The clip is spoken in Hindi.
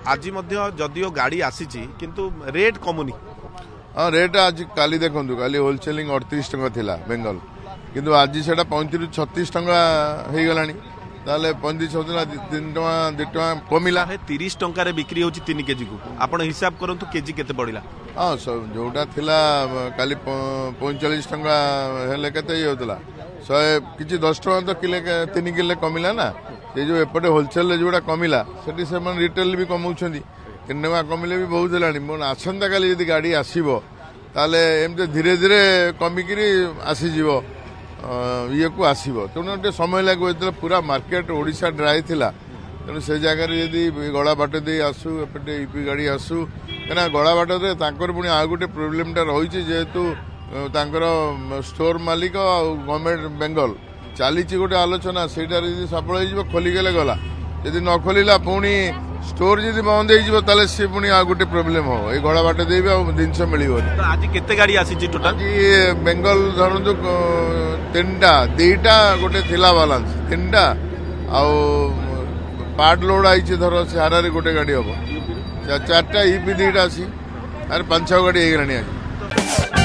आज जदियो गाड़ी आसी किंतु रेट कमुनी। हाँ रेट आज काली देखु काली होलसेलिंग 38 टंका थिला बेंगल किंतु आज से 35-36 टंका हो गला 35-36 3 टंका 2 टंका कमिला 30 टंका बिक्री होची 3 केजी को आपण हिसाब करंतु केजी केते पड़िला। हाँ जोटा थिला काली 45 टंका हेले केते होतला 100 किछि 10 टंका तो किले 3 किले कमिला ना ये जो एपटे होलसेल जोड़ा कमिला सेठी से मन रिटेल भी कमाउछंदी 3 टंका कमिले भी बहुत हेलानी मन आसंता काली यदि गाड़ी आसीबो ताले एमते धीरे धीरे कमिकिरी आसी जीवो ये को आसीबो तेणु समय लगे पूरा मार्केट ओडिशा ड्राई थिला तेणु से जगह यदि गड़ा बाट दे आसू एपटे ईपी गाड़ी आसू कहीं गड़ा बाट पुणी आ गोटे प्रोब्लेमटा रही जेहेतु स्टोर मालिक गवर्नमेंट बेंगल चली गोटे आलोचना से सफल हो खोलीगले गला यदि न खोलिला पुणी स्टोर जब बंद हो सी पुणी आ गोटे प्रोब्लेम हो ये गड़ा बाट दे जिनस मिल आज केते गाड़ी आसी टोटल आज बेंगल धरतु 3टा 2टा गोटे थिला बालांस 3टा आउ पार्ट लोड आई धर सारे गोटे गाड़ी हम 4टा ईपी 2टा आसी 5-6 गाड़ी हो गलानी आज।